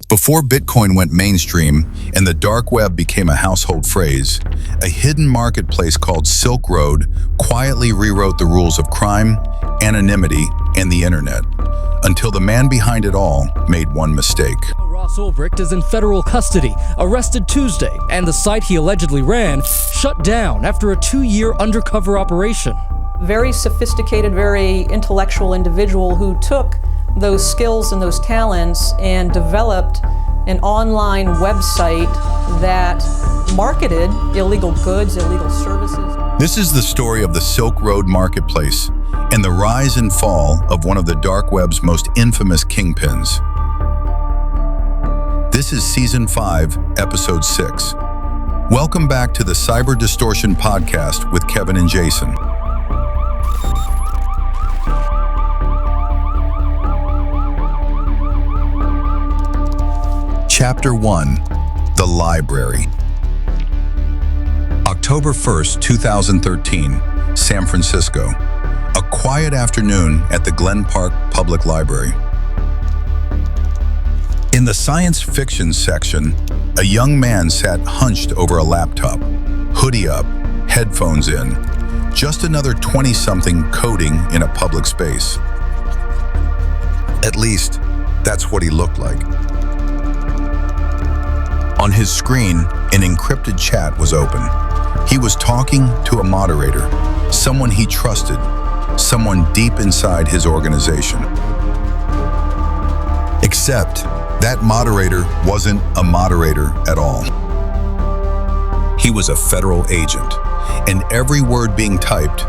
Before Bitcoin went mainstream and the dark web became a household phrase, a hidden marketplace called Silk Road quietly rewrote the rules of crime, anonymity, and the internet, until the man behind it all made one mistake. Ross Ulbricht is in federal custody, arrested Tuesday, and the site he allegedly ran shut down after a 2-year undercover operation. Very sophisticated, very intellectual individual who took those skills and those talents and developed an online website that marketed illegal goods, illegal services. This is the story of the Silk Road Marketplace and the rise and fall of one of the dark web's most infamous kingpins. This is Season 5, Episode 6. Welcome back to the Cyber Distortion Podcast with Kevin and Jason. Chapter 1, The Library. October 1st, 2013, San Francisco. A quiet afternoon at the Glen Park Public Library. In the science fiction section, a young man sat hunched over a laptop, hoodie up, headphones in, just another 20-something coding in a public space. At least, that's what he looked like. On his screen, an encrypted chat was open. He was talking to a moderator, someone he trusted, someone deep inside his organization. Except that moderator wasn't a moderator at all. He was a federal agent, and every word being typed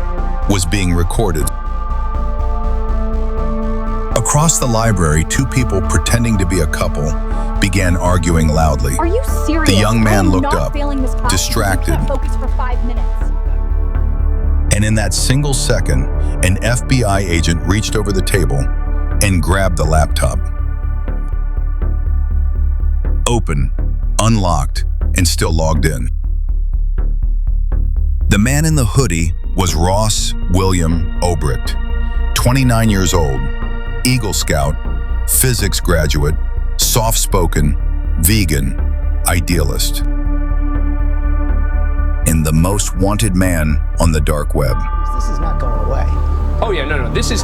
was being recorded. Across the library, two people pretending to be a couple began arguing loudly. Are you serious? The young man looked up, distracted. distracted. Focus for 5 minutes. And in that single second, an FBI agent reached over the table and grabbed the laptop. Open, unlocked, and still logged in. The man in the hoodie was Ross William Ulbricht, 29 years old, Eagle Scout, physics graduate, soft-spoken, vegan, idealist, and the most wanted man on the dark web. This is not going away. Oh yeah, no. This is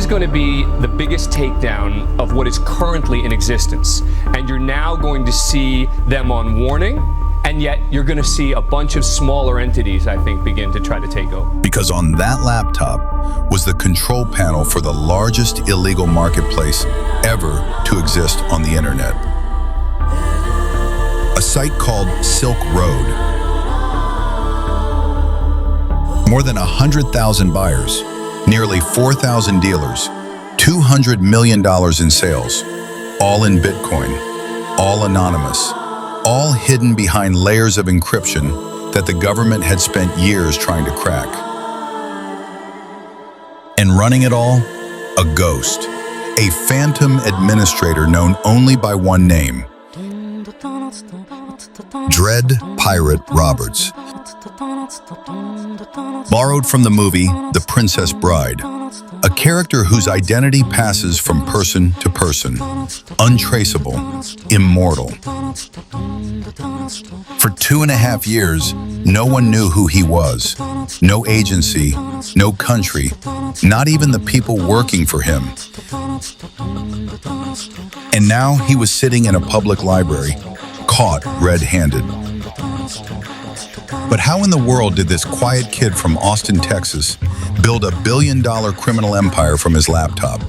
going to be the biggest takedown of what is currently in existence. And you're now going to see them on warning, and yet you're going to see a bunch of smaller entities, I think, begin to try to take over. Because on that laptop was the control panel for the largest illegal marketplace ever to exist on the internet. A site called Silk Road. More than 100,000 buyers, nearly 4,000 dealers, $200 million in sales, all in Bitcoin, all anonymous, all hidden behind layers of encryption that the government had spent years trying to crack. And running it all, a ghost, a phantom administrator known only by one name, Dread Pirate Roberts. Borrowed from the movie The Princess Bride, a character whose identity passes from person to person, untraceable, immortal. For 2.5 years, no one knew who he was. No agency, no country, not even the people working for him. And now he was sitting in a public library, caught red-handed. But how in the world did this quiet kid from Austin, Texas, build $1 billion criminal empire from his laptop?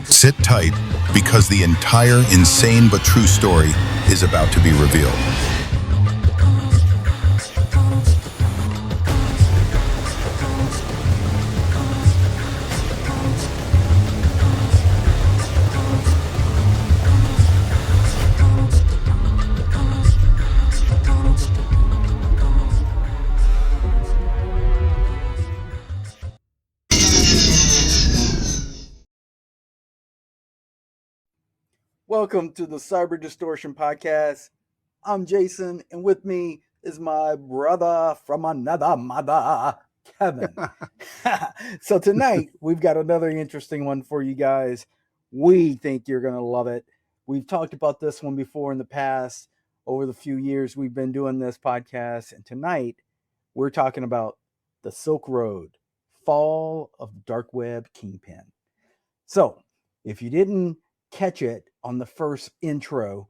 Sit tight, because the entire insane but true story is about to be revealed. Welcome to the Cyber Distortion Podcast. I'm Jason, and with me is my brother from another mother, Kevin. So tonight, we've got another interesting one for you guys. We think you're going to love it. We've talked about this one before in the past. Over the few years we've been doing this podcast, and tonight we're talking about the Silk Road, fall of the Darkweb Kingpin. So, if you didn't catch it on the first intro,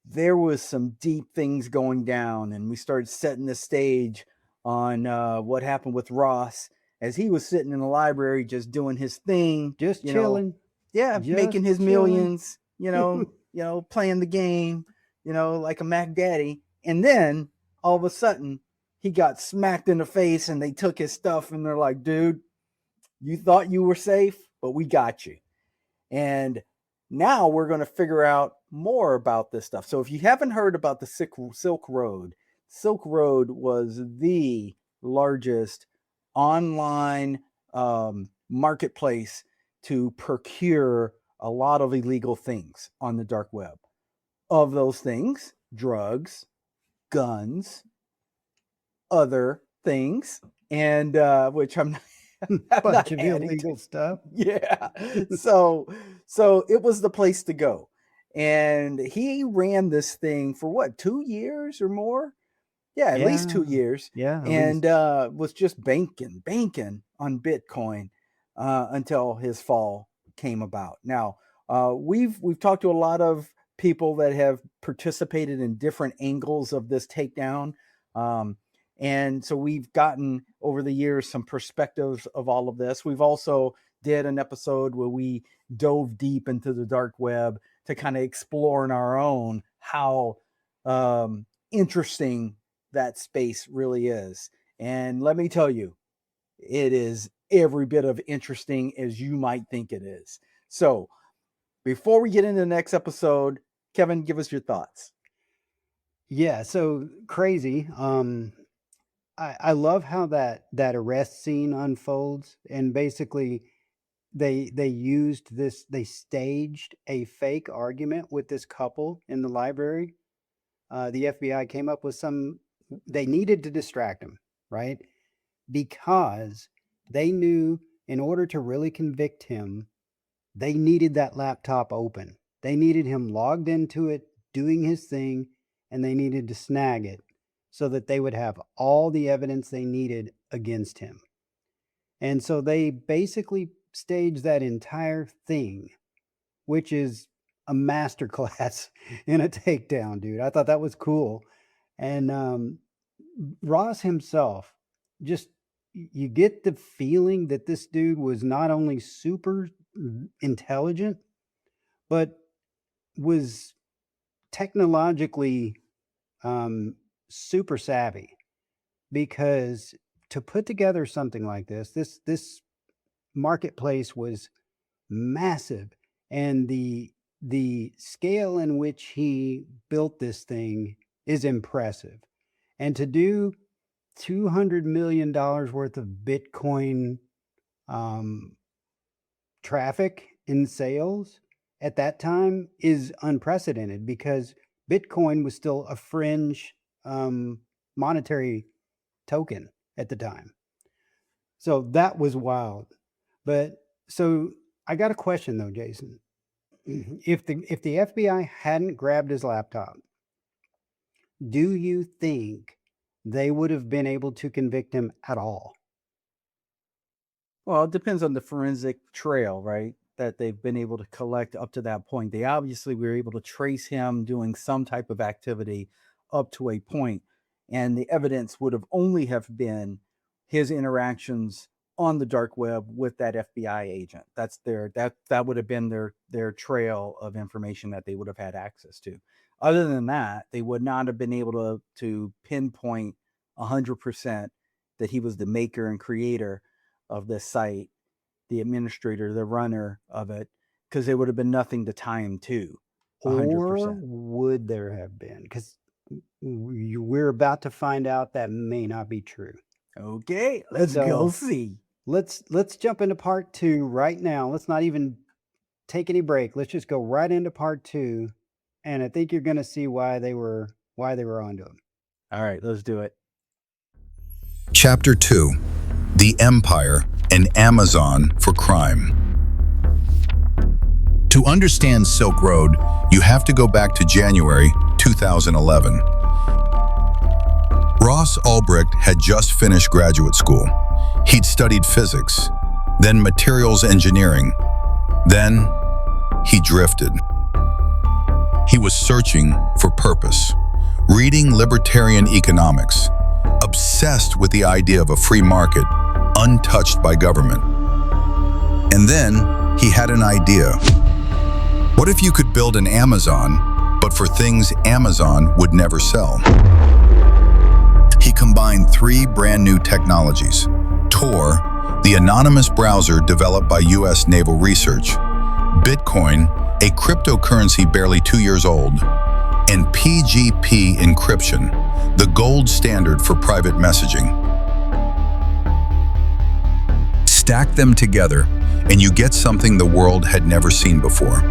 there was some deep things going down, and we started setting the stage on what happened with Ross as he was sitting in the library just doing his thing, just chilling. Just making his millions, playing the game, like a Mac Daddy. And then all of a sudden he got smacked in the face and they took his stuff and they're like, dude, you thought you were safe, but we got you. And now we're going to figure out more about this stuff. So if you haven't heard about the Silk Road was the largest online marketplace to procure a lot of illegal things on the dark web. Of those things, drugs, guns, other things, and which I'm not bunch of illegal stuff. Yeah. So it was the place to go. And he ran this thing for what, 2 years or more? Yeah, at least 2 years. Yeah. And was just banking on Bitcoin until his fall came about. Now, we've talked to a lot of people that have participated in different angles of this takedown. And so we've gotten over the years some perspectives of all of this. We've also did an episode where we dove deep into the dark web to kind of explore on our own how interesting that space really is. And let me tell you, it is every bit of interesting as you might think it is. So before we get into the next episode, Kevin, give us your thoughts. Yeah, so crazy. I love how that arrest scene unfolds, and basically they used this, they staged a fake argument with this couple in the library. The FBI came up with they needed to distract him, right? Because they knew in order to really convict him, they needed that laptop open. They needed him logged into it, doing his thing, and they needed to snag it so that they would have all the evidence they needed against him. And so they basically staged that entire thing, which is a masterclass in a takedown, dude. I thought that was cool. And Ross himself, just, you get the feeling that this dude was not only super intelligent, but was technologically super savvy, because to put together something like this marketplace was massive, and the scale in which he built this thing is impressive. And to do $200 million worth of Bitcoin traffic in sales at that time is unprecedented, because Bitcoin was still a fringe monetary token at the time. So that was wild. But so I got a question though, Jason. If the FBI hadn't grabbed his laptop, do you think they would have been able to convict him at all? Well, it depends on the forensic trail, right, that they've been able to collect up to that point. They obviously were able to trace him doing some type of activity up to a point, and the evidence would have only have been his interactions on the dark web with that FBI agent. That's that would have been their trail of information that they would have had access to. Other than that, they would not have been able to pinpoint 100% that he was the maker and creator of this site, the administrator, the runner of it, because there would have been nothing to tie him to. 100%. Or would there have been? Because we're about to find out that may not be true. Okay, let's go see. Let's jump into part 2 right now. Let's not even take any break. Let's just go right into part 2, and I think you're going to see why they were onto him. All right, let's do it. Chapter 2: The Empire and Amazon for Crime. To understand Silk Road, you have to go back to January 2011. Ross Ulbricht had just finished graduate school. He'd studied physics, then materials engineering. Then he drifted. He was searching for purpose, reading libertarian economics, obsessed with the idea of a free market, untouched by government. And then he had an idea. What if you could build an Amazon, but for things Amazon would never sell? He combined three brand new technologies: Tor, the anonymous browser developed by US Naval Research; Bitcoin, a cryptocurrency barely 2 years old; and PGP encryption, the gold standard for private messaging. Stack them together, and you get something the world had never seen before.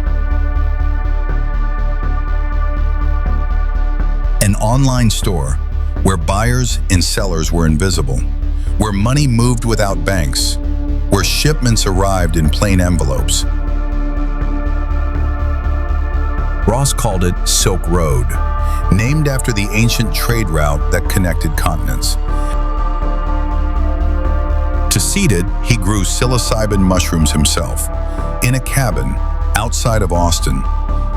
An online store where buyers and sellers were invisible, where money moved without banks, where shipments arrived in plain envelopes. Ross called it Silk Road, named after the ancient trade route that connected continents. To seed it, he grew psilocybin mushrooms himself in a cabin outside of Austin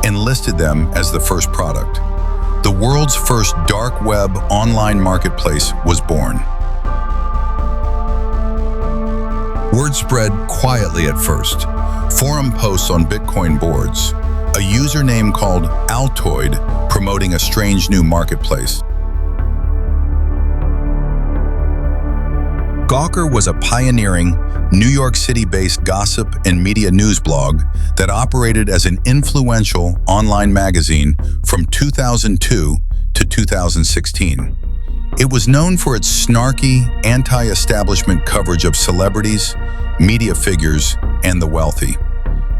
and listed them as the first product. The world's first dark web online marketplace was born. Word spread quietly at first. Forum posts on Bitcoin boards, a username called Altoid promoting a strange new marketplace. Gawker was a pioneering, New York City-based gossip and media news blog that operated as an influential online magazine from 2002 to 2016. It was known for its snarky, anti-establishment coverage of celebrities, media figures, and the wealthy.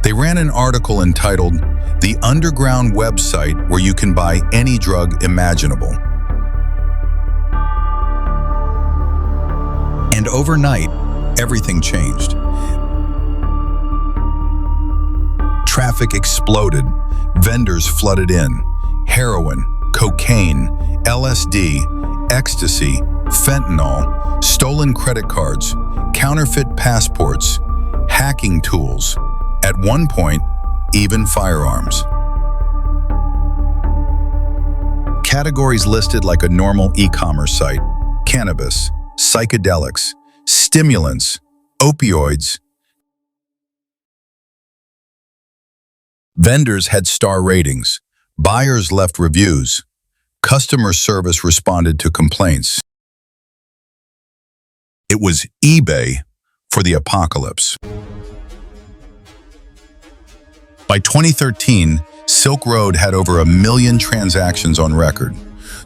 They ran an article entitled "The Underground Website Where You Can Buy Any Drug Imaginable." And overnight, everything changed. Traffic exploded, vendors flooded in. Heroin, cocaine, LSD, ecstasy, fentanyl, stolen credit cards, counterfeit passports, hacking tools, at one point, even firearms. Categories listed like a normal e-commerce site: cannabis, psychedelics, stimulants, opioids. Vendors had star ratings. Buyers left reviews. Customer service responded to complaints. It was eBay for the apocalypse. By 2013, Silk Road had over 1 million transactions on record,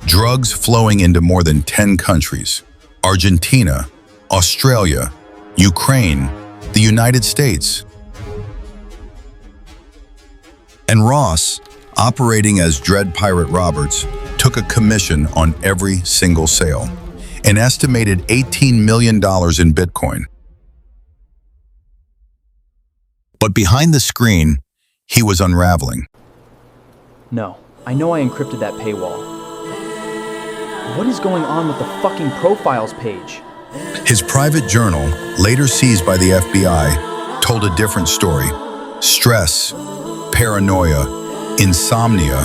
drugs flowing into more than 10 countries: Argentina, Australia, Ukraine, the United States. And Ross, operating as Dread Pirate Roberts, took a commission on every single sale, an estimated $18 million in Bitcoin. But behind the screen, he was unraveling. No, I know I encrypted that paywall. What is going on with the fucking profiles page? His private journal, later seized by the FBI, told a different story. Stress, paranoia, insomnia.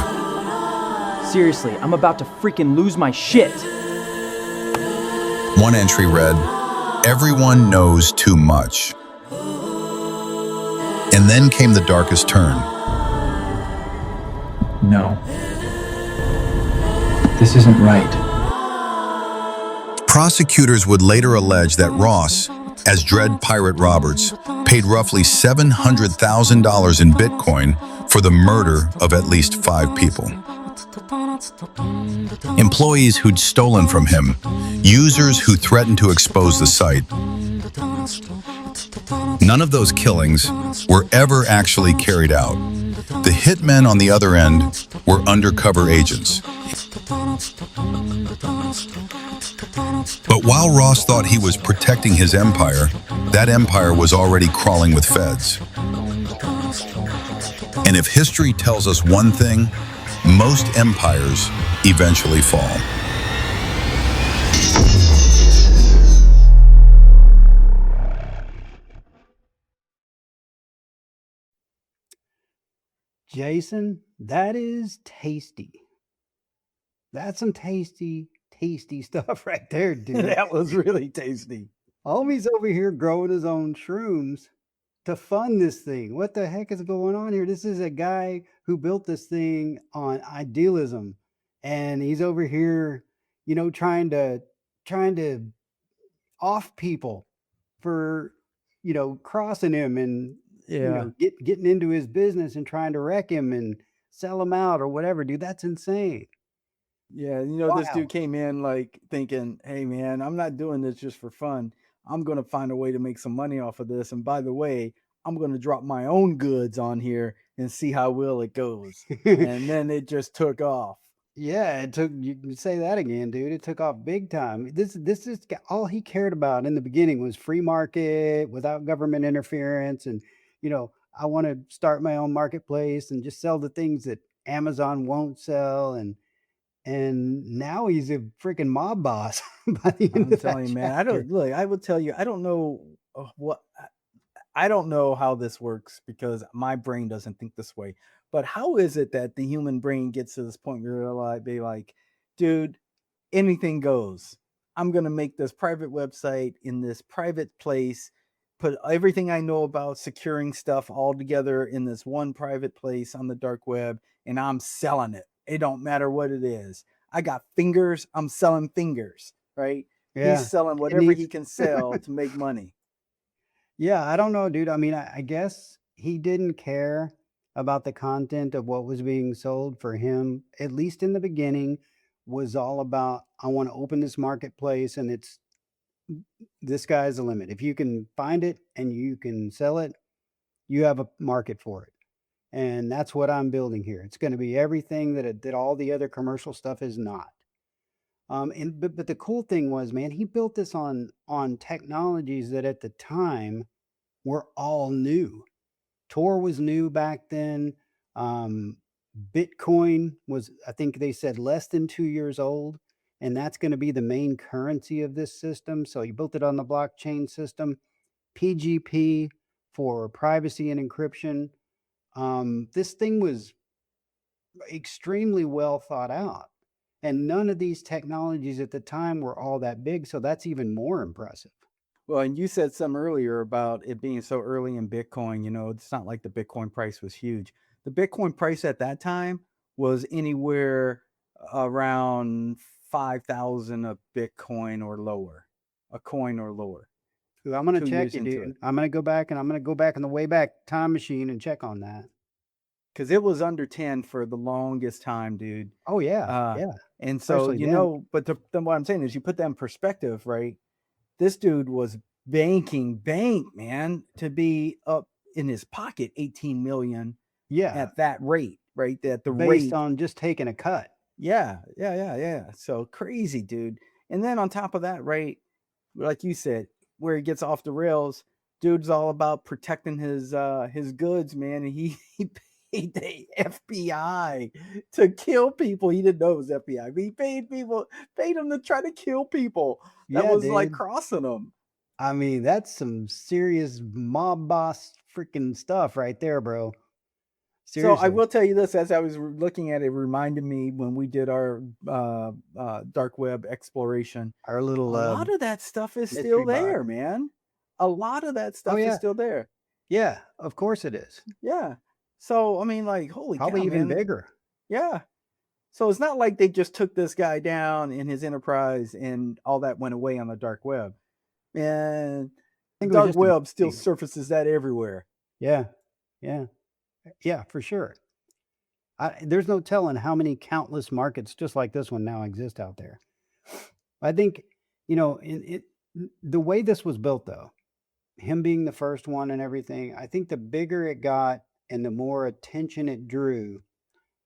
Seriously, I'm about to freaking lose my shit. One entry read, "Everyone knows too much." And then came the darkest turn. No. This isn't right. Prosecutors would later allege that Ross, as Dread Pirate Roberts, paid roughly $700,000 in Bitcoin for the murder of at least 5 people. Employees who'd stolen from him, users who threatened to expose the site. None of those killings were ever actually carried out. The hitmen on the other end were undercover agents. But while Ross thought he was protecting his empire, that empire was already crawling with feds. And if history tells us one thing, most empires eventually fall. Jason, that is tasty. That's some tasty stuff right there, dude. That was really tasty. Homie's over here growing his own shrooms to fund this thing. What the heck is going on here? This is a guy who built this thing on idealism, and he's over here, trying to off people for, crossing him and getting into his business and trying to wreck him and sell him out or whatever, dude. That's insane. Yeah, this dude came in like thinking, hey man, I'm not doing this just for fun. I'm going to find a way to make some money off of this. And by the way, I'm going to drop my own goods on here and see how well it goes. And then it just took off. Yeah, you can say that again, dude. It took off big time. This is all he cared about in the beginning was free market without government interference. And, I want to start my own marketplace and just sell the things that Amazon won't sell. And now he's a freaking mob boss by the end I'm of telling that you, man, chapter. I will tell you, I don't know I don't know how this works because my brain doesn't think this way. But how is it that the human brain gets to this point where they'll be like, dude, anything goes. I'm going to make this private website in this private place, put everything I know about securing stuff all together in this one private place on the dark web, and I'm selling it. It don't matter what it is. I got fingers. I'm selling fingers, right? Yeah. He's selling whatever he can sell to make money. Yeah, I don't know, dude. I mean, I guess he didn't care about the content of what was being sold. For him, at least in the beginning, was all about, I want to open this marketplace and this guy's the limit. If you can find it and you can sell it, you have a market for it. And that's what I'm building here. It's going to be everything that all the other commercial stuff is not. But the cool thing was, man, he built this on technologies that at the time were all new. Tor was new back then. Bitcoin was, I think they said, less than 2 years old, and that's going to be the main currency of this system. So he built it on the blockchain system. PGP for privacy and encryption. This thing was extremely well thought out. And none of these technologies at the time were all that big. So that's even more impressive. Well, and you said some earlier about it being so early in Bitcoin. It's not like the Bitcoin price was huge. The Bitcoin price at that time was anywhere around 5,000 a Bitcoin or lower, a coin or lower. I'm going to check you, dude. I'm going to go back in the way back time machine and check on that. Because it was under 10 for the longest time, dude. Oh, yeah. Yeah. And so, Especially but then what I'm saying is you put that in perspective, right? This dude was bank, man, to be up in his pocket 18 million at that rate, right? At the based on just taking a cut. Yeah. So crazy, dude. And then on top of that, right, like you said, where he gets off the rails, dude's all about protecting his goods, man. And he paid the FBI to kill people. He didn't know it was FBI, but he paid them to try to kill people. That was dude. Like crossing them. I mean, that's some serious mob boss freaking stuff right there, bro. Seriously. So I will tell you this, as I was looking at it, reminded me when we did our dark web exploration, our little a lot of that stuff is still there, man. A lot of that stuff is still there. Yeah, of course it is. Yeah. So, I mean, like, holy cow, probably even bigger. Yeah. So it's not like they just took this guy down in his enterprise and all that went away on the dark web. And the dark web still surfaces that everywhere. Yeah. Yeah, for sure. There's no telling how many countless markets just like this one now exist out there. I think, the way this was built, though, him being the first one and everything, I think the bigger it got and the more attention it drew,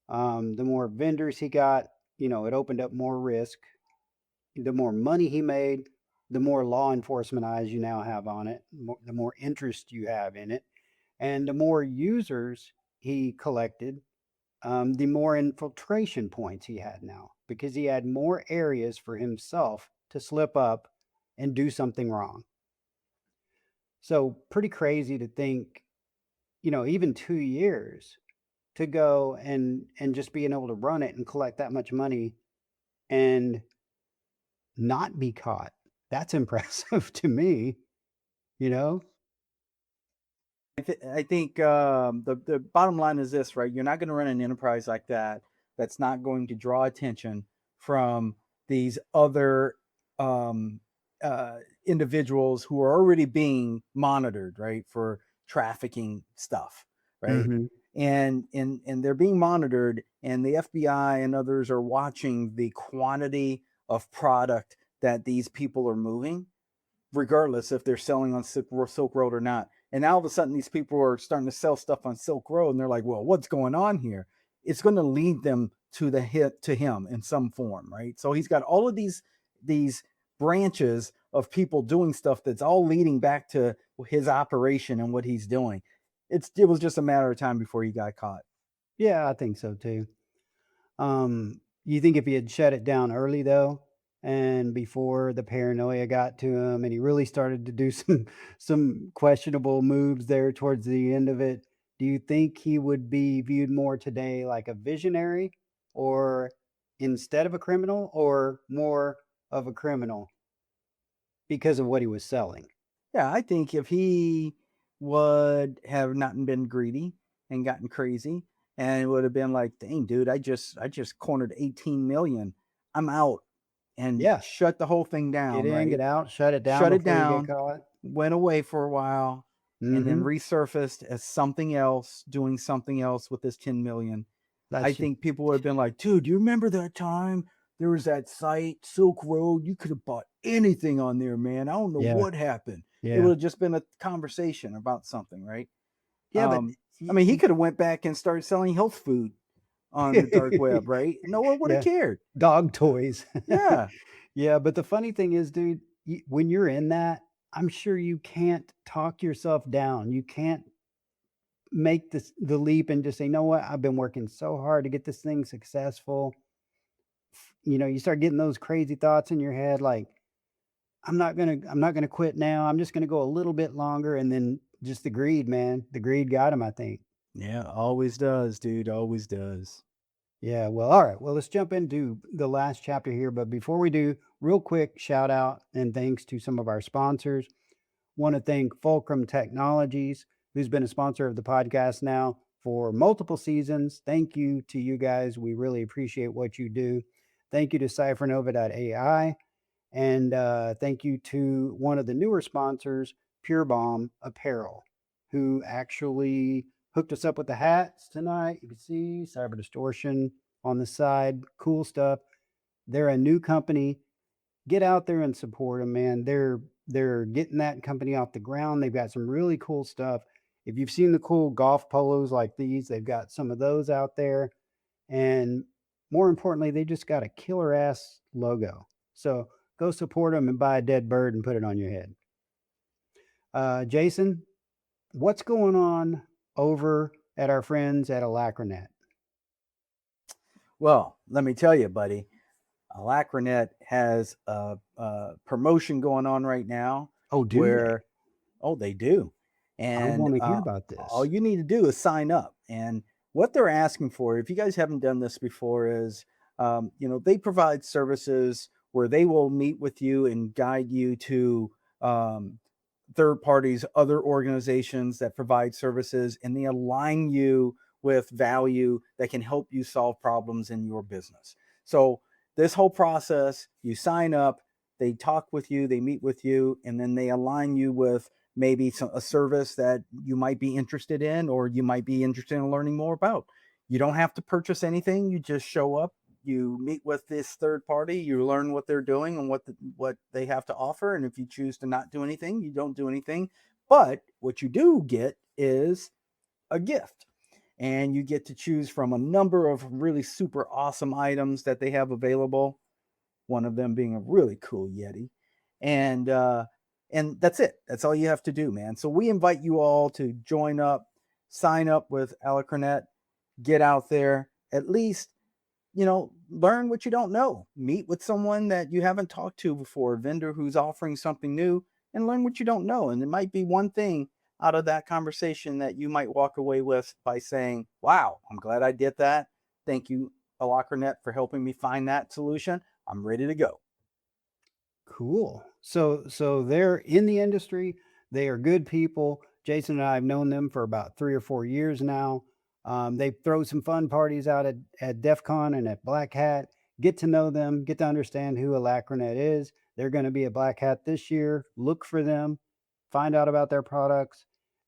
the more vendors he got, it opened up more risk. The more money he made, the more law enforcement eyes you now have on it, the more interest you have in it. And the more users he collected, the more infiltration points he had now, because he had more areas for himself to slip up and do something wrong. So pretty crazy to think, even 2 years to go and just being able to run it and collect that much money and not be caught. That's impressive to me, you know? I think the bottom line is this, right? You're not going to run an enterprise like that that's not going to draw attention from these other individuals who are already being monitored, right, for trafficking stuff, right? Mm-hmm. And they're being monitored, and the FBI and others are watching the quantity of product that these people are moving, regardless if they're selling on Silk Road or not. And now all of a sudden, these people are starting to sell stuff on Silk Road, and they're like, "Well, what's going on here?" It's going to lead them to him in some form, right? So he's got all of these branches of people doing stuff that's all leading back to his operation and what he's doing. It was just a matter of time before he got caught. Yeah, I think so too. You think if he had shut it down early though, and before the paranoia got to him and he really started to do some questionable moves there towards the end of it, do you think he would be viewed more today like a visionary, or instead of a criminal, or more of a criminal because of what he was selling? Yeah, I think if he would have not been greedy and gotten crazy, and it would have been like, "Dang, dude, I just cornered 18 million. I'm out." And Yeah. shut the whole thing down, Get in, right? get out, shut it down Shut it before you down, get caught. went away for a while, and then Mm-hmm. resurfaced as something else, doing something else with this 10 million. I That's think people would have been like, "Dude, do you remember that time there was that site, Silk Road? You could have bought anything on there, man. I don't know yeah, what happened." It yeah, would have just been a conversation about something, right? yeah. But I mean, he could have went back and started selling health food on the dark web, right? No one would have yeah, cared. dog toys. Yeah. Yeah, but the funny thing is, dude, when you're in that, I'm sure you can't talk yourself down. You can't make the leap and just say, "No, what? I've been working so hard to get this thing successful." You start getting those crazy thoughts in your head, like, I'm not gonna quit now. I'm just gonna go a little bit longer, and then just the greed, man. The greed got him, I think. Yeah, always does, dude. Always does. Yeah, well, all right. Well, let's jump into the last chapter here. But before we do, real quick shout out and thanks to some of our sponsors. Want to thank Fulcrum Technologies, who's been a sponsor of the podcast now for multiple seasons. Thank you to you guys. We really appreciate what you do. Thank you to CypherNova.ai. And thank you to one of the newer sponsors, Pure Bomb Apparel, who actually hooked us up with the hats tonight. You can see Cyber Distortion on the side. Cool stuff. They're a new company. Get out there and support them, man. They're getting that company off the ground. They've got some really cool stuff. If you've seen the cool golf polos like these, they've got some of those out there. And more importantly, they just got a killer ass logo. So go support them and buy a dead bird and put it on your head. Jason, what's going on over at our friends at Alacrinet? Well, let me tell you, buddy, Alacrinet has a promotion going on right now. Oh, do where, they do. I And want to hear about this. all you need to do is sign up. And what they're asking for, if you guys haven't done this before, is, they provide services where they will meet with you and guide you to third parties, other organizations that provide services, and they align you with value that can help you solve problems in your business. So this whole process, you sign up, they talk with you, they meet with you, and then they align you with maybe a service that you might be interested in, or you might be interested in learning more about. You don't have to purchase anything. You just show up, you meet with this third party, you learn what they're doing and what they have to offer. And if you choose to not do anything, you don't do anything. But what you do get is a gift. And you get to choose from a number of really super awesome items that they have available. One of them being a really cool Yeti. And that's it. That's all you have to do, man. So we invite you all to join up, sign up with Alacrinet, get out there, at least, learn what you don't know. Meet with someone that you haven't talked to before, a vendor who's offering something new, and learn what you don't know. And it might be one thing out of that conversation that you might walk away with by saying, wow, I'm glad I did that. Thank you, Alacrinet, for helping me find that solution. I'm ready to go. Cool. So they're in the industry. They are good people. Jason and I have known them for about 3 or 4 years now. They throw some fun parties out at DEF CON and at Black Hat. Get to know them, get to understand who Alacrinet is. They're going to be at Black Hat this year. Look for them, find out about their products,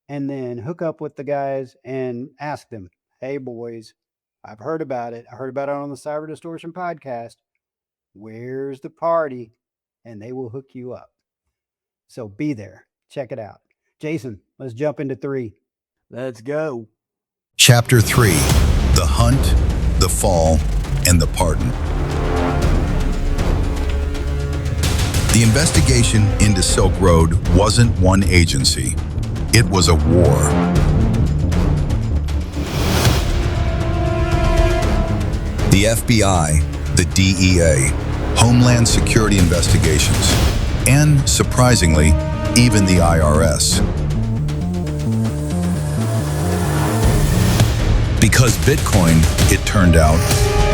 and then hook up with the guys and ask them, hey, boys, I've heard about it. I heard about it on the Cyber Distortion Podcast. Where's the party? And they will hook you up. So be there. Check it out. Jason, let's jump into 3. Let's go. Chapter 3, The Hunt, the Fall, and the Pardon. The investigation into Silk Road wasn't one agency. It was a war. The FBI, the DEA, Homeland Security Investigations, and, surprisingly, even the IRS. Because Bitcoin, it turned out,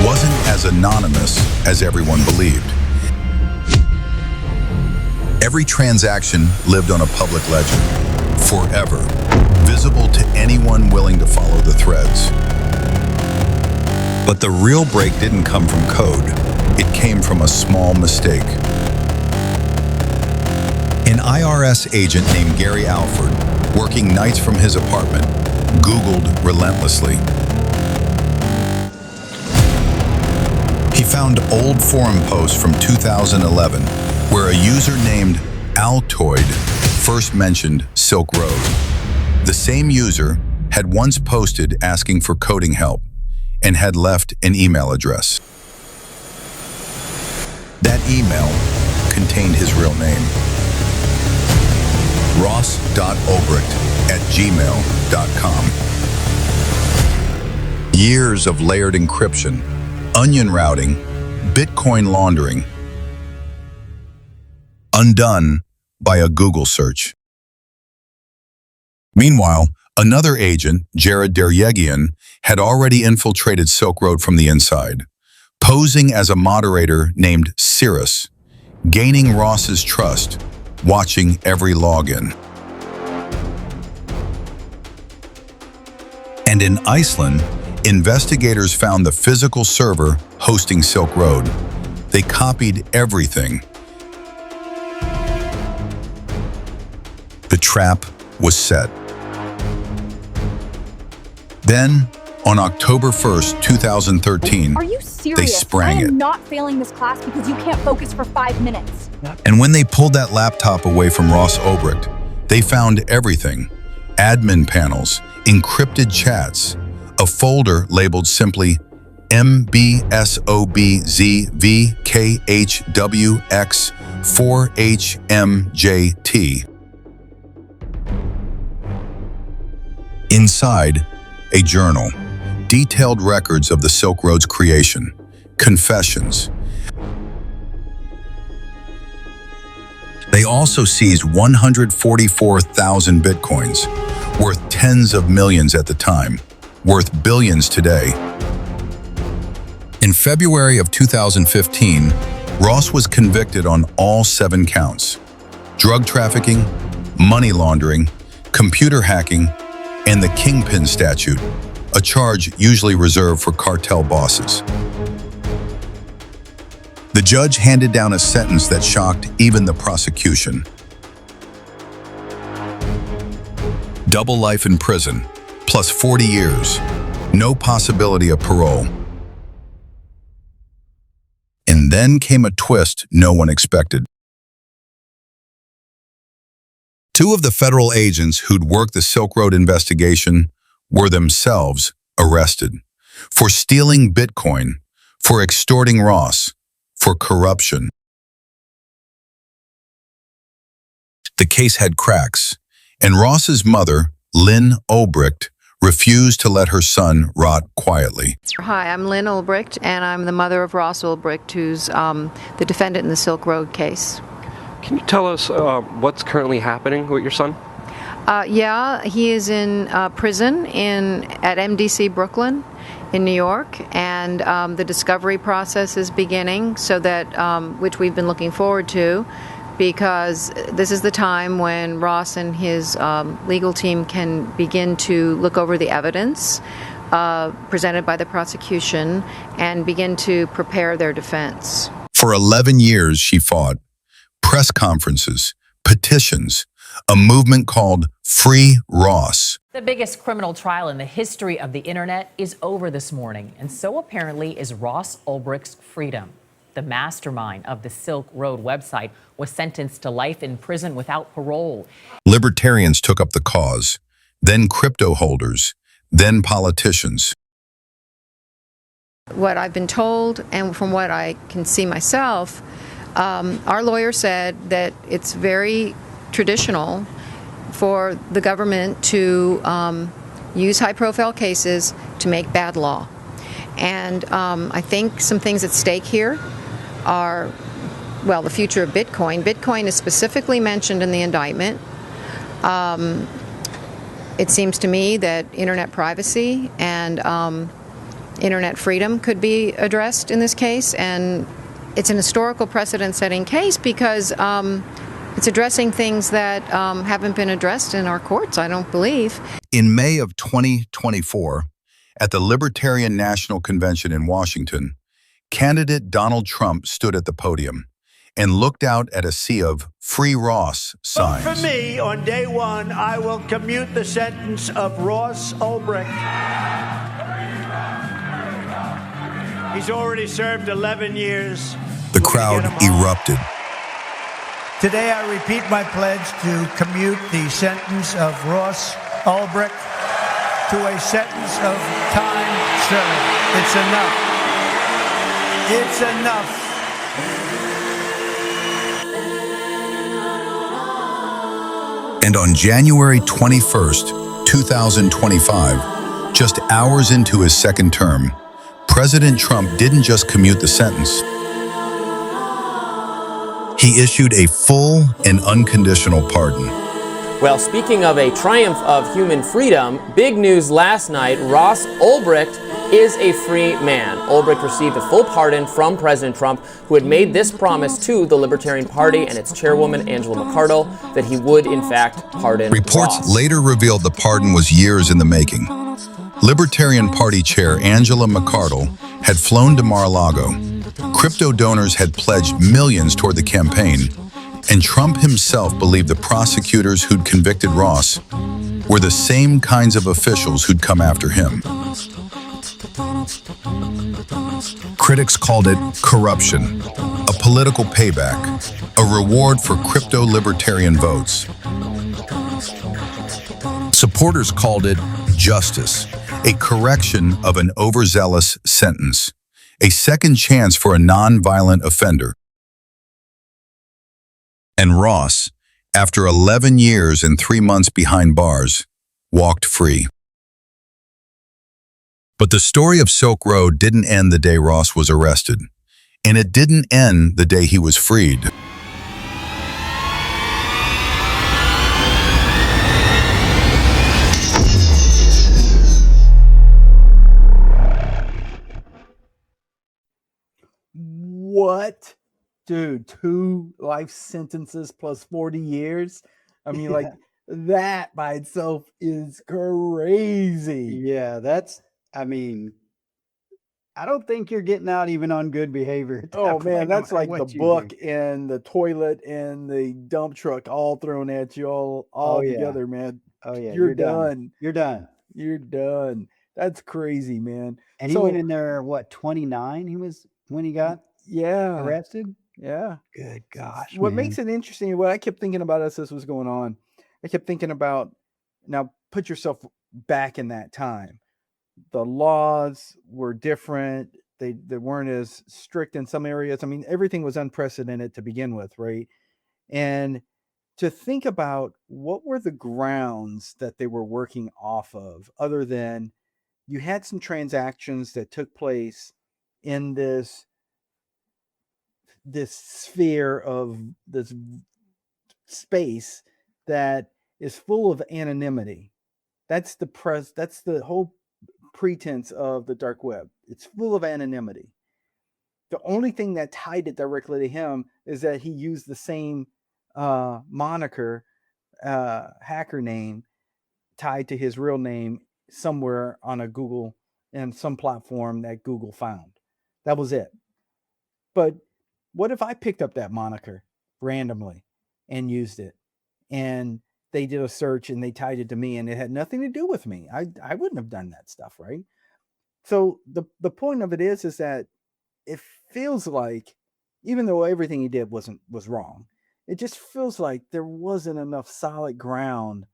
wasn't as anonymous as everyone believed. Every transaction lived on a public ledger, forever, visible to anyone willing to follow the threads. But the real break didn't come from code. It came from a small mistake. An IRS agent named Gary Alford, working nights from his apartment, Googled relentlessly. He found old forum posts from 2011 where a user named Altoid first mentioned Silk Road. The same user had once posted asking for coding help and had left an email address. That email contained his real name, ross.ulbricht@gmail.com. Years of layered encryption, onion routing, Bitcoin laundering, undone by a Google search. Meanwhile, another agent, Jared Deryegian, had already infiltrated Silk Road from the inside, posing as a moderator named Cirrus, gaining Ross's trust, watching every login. And in Iceland, investigators found the physical server hosting Silk Road. They copied everything. The trap was set. Then, on October 1st, 2013, Are you serious? they sprang I am it. not failing this class because you can't focus for 5 minutes. And when they pulled that laptop away from Ross Ulbricht, they found everything. Admin panels, encrypted chats, a folder labeled simply MBSOBZVKHWX4HMJT. Inside, a journal, detailed records of the Silk Road's creation, confessions. They also seized 144,000 bitcoins, worth tens of millions at the time, worth billions today. In February of 2015, Ross was convicted on all 7 counts: drug trafficking, money laundering, computer hacking, and the Kingpin statute, a charge usually reserved for cartel bosses. The judge handed down a sentence that shocked even the prosecution. Double life in prison, plus 40 years, no possibility of parole. And then came a twist no one expected. 2 of the federal agents who'd worked the Silk Road investigation were themselves arrested for stealing Bitcoin, for extorting Ross, for corruption. The case had cracks, and Ross's mother, Lynn Ulbricht, refused to let her son rot quietly. Hi, I'm Lynn Ulbricht, and I'm the mother of Ross Ulbricht, who's the defendant in the Silk Road case. Can you tell us what's currently happening with your son? Yeah, he is in prison at MDC Brooklyn in New York, and the discovery process is beginning, so that which we've been looking forward to, because this is the time when Ross and his legal team can begin to look over the evidence presented by the prosecution and begin to prepare their defense. For 11 years, she fought. Press conferences, petitions, a movement called Free Ross. The biggest criminal trial in the history of the internet is over this morning, and so apparently is Ross Ulbricht's freedom. The mastermind of the Silk Road website was sentenced to life in prison without parole. Libertarians took up the cause, then crypto holders, then politicians. What I've been told, and from what I can see myself, our lawyer said that it's very traditional for the government to use high-profile cases to make bad law. And I think some things at stake here are, well, the future of Bitcoin. Bitcoin is specifically mentioned in the indictment. It seems to me that internet privacy and internet freedom could be addressed in this case, and it's an historical precedent-setting case because it's addressing things that haven't been addressed in our courts, I don't believe. In May of 2024, at the Libertarian National Convention in Washington, candidate Donald Trump stood at the podium and looked out at a sea of Free Ross signs. For me, on day one, I will commute the sentence of Ross Ulbricht. He's already served 11 years. The crowd erupted. Today, I repeat my pledge to commute the sentence of Ross Ulbricht to a sentence of time served. It's enough. It's enough. And on January 21st, 2025, just hours into his second term, President Trump didn't just commute the sentence. He issued a full and unconditional pardon. Well, speaking of a triumph of human freedom, big news last night, Ross Ulbricht is a free man. Ulbricht received a full pardon from President Trump, who had made this promise to the Libertarian Party and its chairwoman, Angela McArdle, that he would, in fact, pardon Reports Ross. later revealed the pardon was years in the making. Libertarian Party chair Angela McArdle had flown to Mar-a-Lago. Crypto donors had pledged millions toward the campaign, and Trump himself believed the prosecutors who'd convicted Ross were the same kinds of officials who'd come after him. Critics called it corruption, a political payback, a reward for crypto-libertarian votes. Supporters called it justice, a correction of an overzealous sentence, a second chance for a non-violent offender. And Ross, after 11 years and 3 months behind bars, walked free. But the story of Silk Road didn't end the day Ross was arrested, and it didn't end the day he was freed. What? Dude, 2 life sentences plus 40 years? I mean, like, that by itself is crazy. Yeah, I mean, I don't think you're getting out even on good behavior. At that Oh, point, man, no that's matter like what the you book do. and the toilet and the dump truck all thrown at you all yeah. together, man. Oh, yeah, You're done. You're done. You're done. That's crazy, man. And he went in there, what, 29 he was when he got Yeah. arrested? Yeah. Good gosh, What man. makes it interesting, what I kept thinking about as this was going on, I kept thinking about, now put yourself back in that time. The laws were different. They weren't as strict in some areas. I mean, everything was unprecedented to begin with, right? And to think about what were the grounds that they were working off of, other than you had some transactions that took place in this sphere of this space that is full of anonymity. That's the whole pretense of the dark web. It's full of anonymity. The only thing that tied it directly to him is that he used the same moniker, hacker name, tied to his real name somewhere on a Google and some platform that Google found. That was it. But what if I picked up that moniker randomly and used it, and they did a search and they tied it to me and it had nothing to do with me? I wouldn't have done that stuff, right? So the point of it is that it feels like, even though everything he did was wrong, it just feels like there wasn't enough solid ground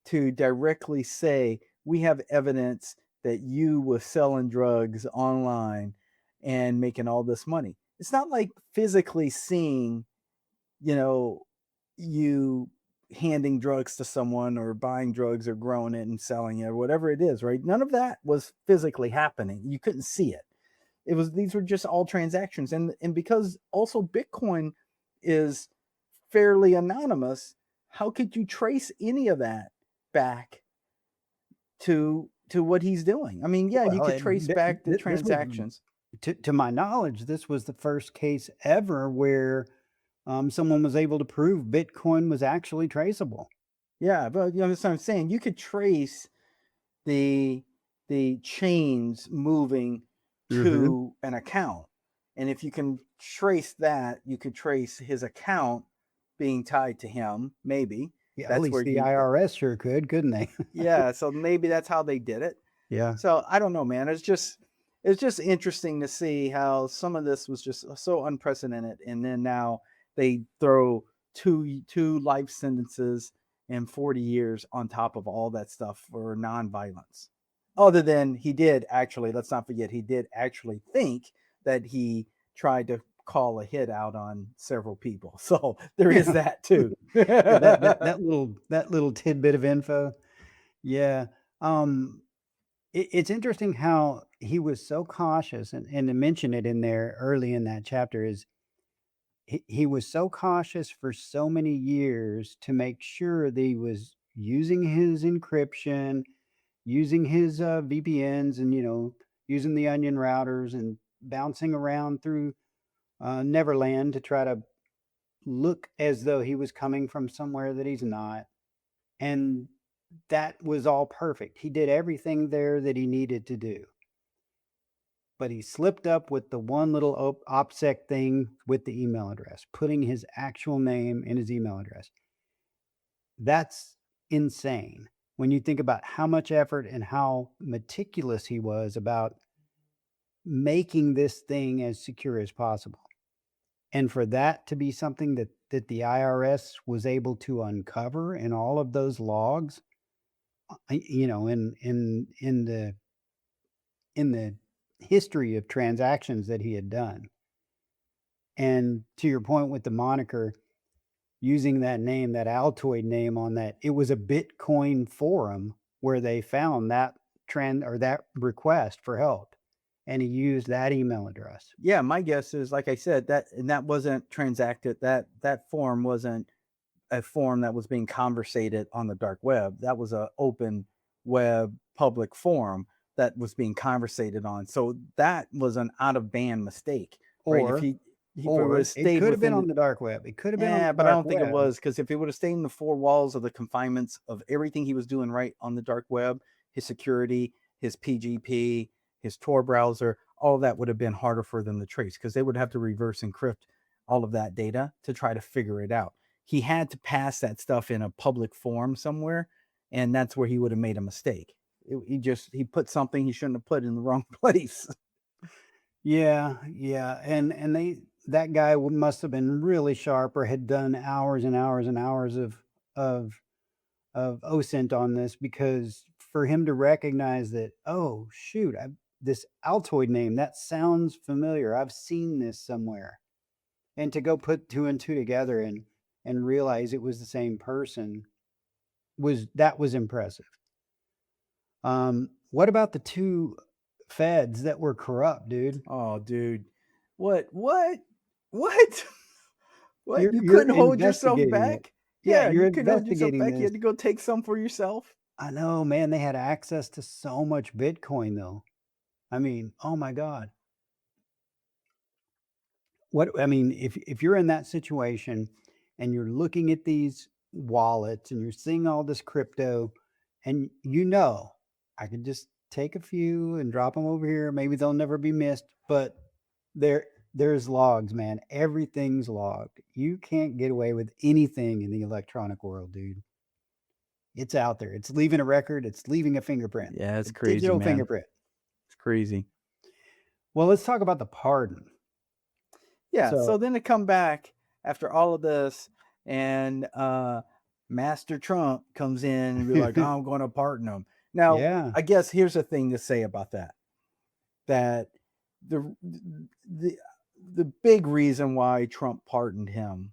to directly say, we have evidence that you were selling drugs online and making all this money. It's not like physically seeing, you handing drugs to someone or buying drugs or growing it and selling it or whatever it is, right? None of that was physically happening. You couldn't see it. These were just all transactions. And because also Bitcoin is fairly anonymous, how could you trace any of that back to what he's doing? I mean, yeah, you could trace back the transactions. To my knowledge, this was the first case ever where someone was able to prove Bitcoin was actually traceable. Yeah, but that's what I'm saying. You could trace the chains moving to an account. And if you can trace that, you could trace his account being tied to him, maybe. Yeah, that's at least the IRS sure could, couldn't they? Yeah, so maybe that's how they did it. Yeah. So I don't know, man. It's just interesting to see how some of this was just so unprecedented, and then now they throw two life sentences and 40 years on top of all that stuff for nonviolence. Other than he did actually, let's not forget, he did actually think that he tried to call a hit out on several people. So there is that too. that little tidbit of info. Yeah. It's interesting how he was so cautious, and to mention it in there early in that chapter is he was so cautious for so many years to make sure that he was using his encryption, using his VPNs, and using the onion routers and bouncing around through Neverland to try to look as though he was coming from somewhere that he's not. And that was all perfect. He did everything there that he needed to do. But he slipped up with the one little OPSEC thing with the email address, putting his actual name in his email address. That's insane when you think about how much effort and how meticulous he was about making this thing as secure as possible. And for that to be something that the IRS was able to uncover in all of those logs, in the history of transactions that he had done. And to your point with the moniker, using that name, that Altoid name on that, it was a Bitcoin forum where they found that trend or that request for help. And he used that email address. Yeah, my guess is, like I said, that wasn't transacted. That form wasn't a form that was being conversated on the dark web. That was an open web public forum that was being conversated on. So that was an out of band mistake. Or, right? or it could have been on the dark web. It could have been on the dark web. But I don't think it was, because if it would have stayed in the four walls of the confinements of everything he was doing right on the dark web, his security, his PGP, his Tor browser, all of that would have been harder for them to trace, because they would have to reverse encrypt all of that data to try to figure it out. He had to pass that stuff in a public forum somewhere, and that's where he would have made a mistake. He put something he shouldn't have put in the wrong place. Yeah. And that guy must have been really sharp, or had done hours and hours and hours of OSINT on this, because for him to recognize that, oh shoot, this Altoid name, that sounds familiar, I've seen this somewhere, and to go put two and two together and and realize it was the same person was impressive. What about the two feds that were corrupt, dude? Oh, dude. What? What? You couldn't hold yourself back? Yeah, you're you couldn't hold yourself investigating back. You had this. to go take some for yourself. I know, man. They had access to so much Bitcoin, though. I mean, oh my God. If you're in that situation and you're looking at these wallets and you're seeing all this crypto, and I could just take a few and drop them over here. Maybe they'll never be missed, but there's logs, man. Everything's logged. You can't get away with anything in the electronic world, dude. It's out there. It's leaving a record. It's leaving a fingerprint. Yeah, it's crazy, digital man. fingerprint. It's crazy. Well, let's talk about the pardon. Yeah. So then to come back after all of this, and Master Trump comes in and be like, oh, I'm going to pardon him. Now, Yeah. I guess here's the thing to say about that. That the big reason why Trump pardoned him,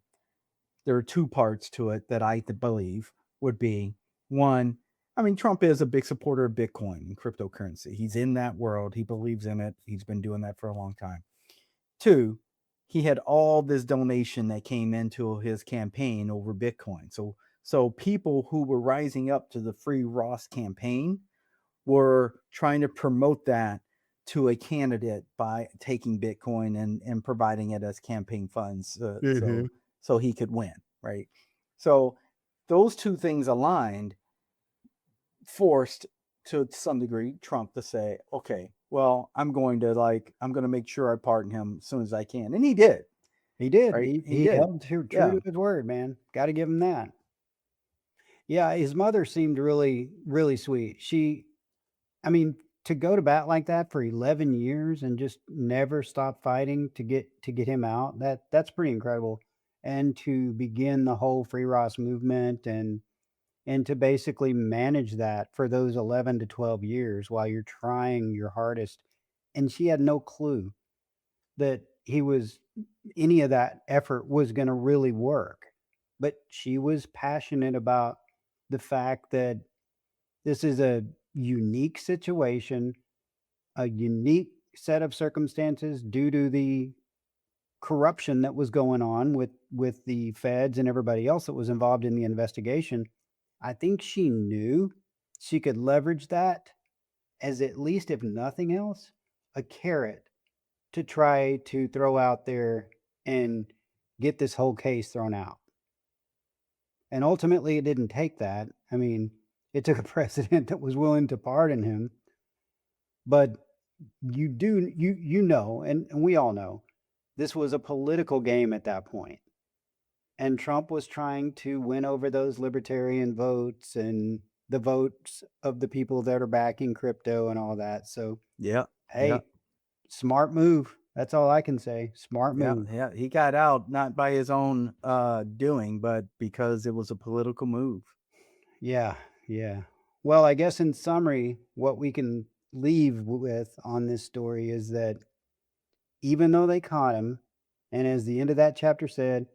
there are two parts to it that I believe would be. One, I mean, Trump is a big supporter of Bitcoin and cryptocurrency. He's in that world. He believes in it. He's been doing that for a long time. Two, he had all this donation that came into his campaign over Bitcoin. So people who were rising up to the Free Ross campaign were trying to promote that to a candidate by taking Bitcoin and providing it as campaign funds so he could win, right? So those two things aligned, forced to some degree Trump to say, okay, well, I'm going to make sure I pardon him as soon as I can. And he did. He did. Right? He did. held true to his word, man. Got to give him that. Yeah, his mother seemed really, really sweet. To go to bat like that for 11 years and just never stop fighting to get him out, that's pretty incredible. And to begin the whole Free Ross movement and to basically manage that for those 11 to 12 years while you're trying your hardest. And she had no clue that any of that effort was going to really work. But she was passionate about the fact that this is a unique situation, a unique set of circumstances due to the corruption that was going on with the feds and everybody else that was involved in the investigation. I think she knew she could leverage that as, at least if nothing else, a carrot to try to throw out there and get this whole case thrown out. And ultimately, it didn't take that. I mean, it took a president that was willing to pardon him. But you know, and we all know, this was a political game at that point. And Trump was trying to win over those libertarian votes and the votes of the people that are backing crypto and all that. So, smart move. That's all I can say. Smart move. Yeah, he got out not by his own doing, but because it was a political move. Yeah. Well, I guess in summary, what we can leave with on this story is that even though they caught him, and as the end of that chapter said,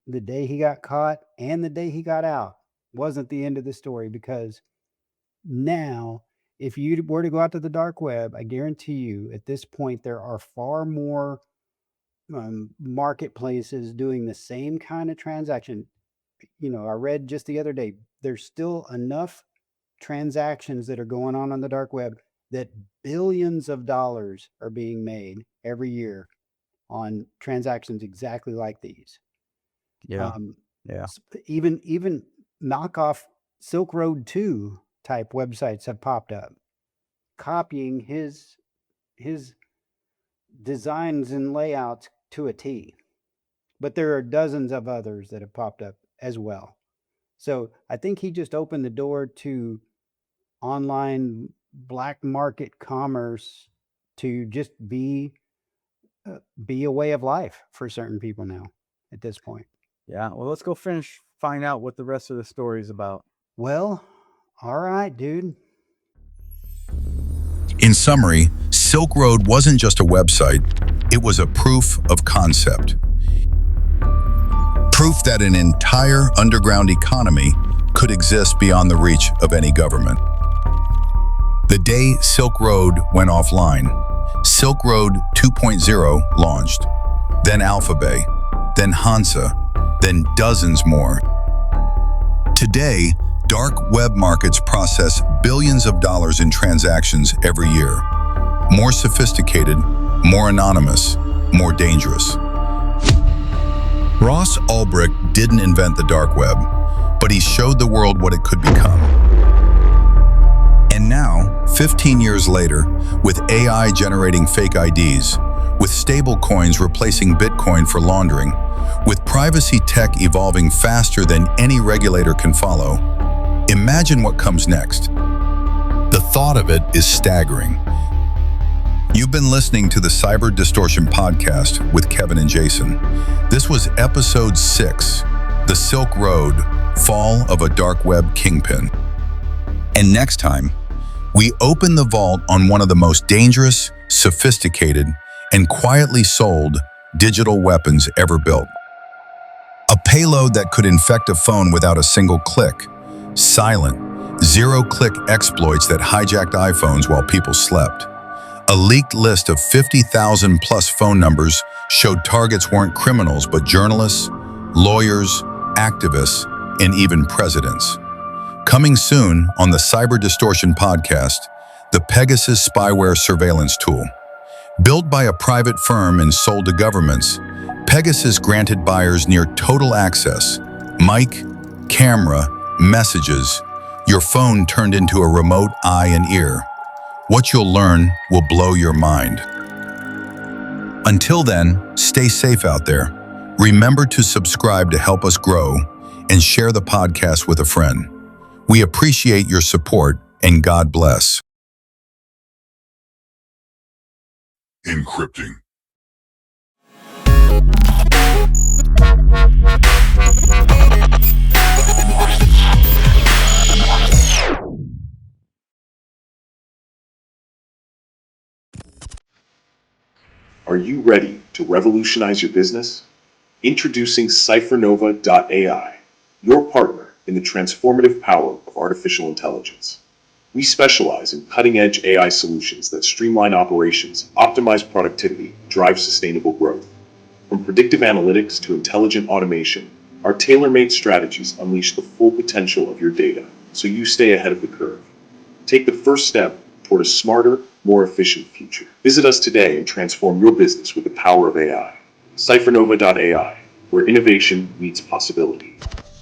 the day he got caught and the day he got out wasn't the end of the story, because now, if you were to go out to the dark web, I guarantee you at this point, there are far more marketplaces doing the same kind of transaction. I read just the other day, there's still enough transactions that are going on the dark web that billions of dollars are being made every year on transactions exactly like these. Even knockoff Silk Road 2 type websites have popped up, copying his designs and layouts to a T. But there are dozens of others that have popped up as well. So I think he just opened the door to online black market commerce to just be a way of life for certain people now at this point. Yeah. Well, let's go find out what the rest of the story is about. Well, all right, dude. In summary, Silk Road wasn't just a website, it was a proof of concept. Proof that an entire underground economy could exist beyond the reach of any government. The day Silk Road went offline, Silk Road 2.0 launched, then Alphabet, then Hansa, then dozens more. Today, dark web markets process billions of dollars in transactions every year. More sophisticated, more anonymous, more dangerous. Ross Ulbricht didn't invent the dark web, but he showed the world what it could become. And now, 15 years later, with AI generating fake IDs, with stablecoins replacing Bitcoin for laundering, with privacy tech evolving faster than any regulator can follow, imagine what comes next. The thought of it is staggering. You've been listening to the Cyber Distortion Podcast with Kevin and Jason. This was episode 6, The Silk Road, Fall of a Dark Web Kingpin. And next time, we open the vault on one of the most dangerous, sophisticated, and quietly sold digital weapons ever built. A payload that could infect a phone without a single click. Silent, zero-click exploits that hijacked iPhones while people slept. A leaked list of 50,000 plus phone numbers showed targets weren't criminals but journalists, lawyers, activists, and even presidents. Coming soon on the Cyber Distortion Podcast, the Pegasus spyware surveillance tool. Built by a private firm and sold to governments, Pegasus granted buyers near total access. Mic, camera, messages. Your phone turned into a remote eye and ear. What you'll learn will blow your mind. Until then, stay safe out there. Remember to subscribe to help us grow and share the podcast with a friend. We appreciate your support and God bless. Encrypting. Are you ready to revolutionize your business? Introducing CypherNova.ai, your partner in the transformative power of artificial intelligence. We specialize in cutting-edge AI solutions that streamline operations, optimize productivity, drive sustainable growth. From predictive analytics to intelligent automation, our tailor-made strategies unleash the full potential of your data so you stay ahead of the curve. Take the first step toward a smarter, more efficient future. Visit us today and transform your business with the power of AI. CypherNova.ai, where innovation meets possibility.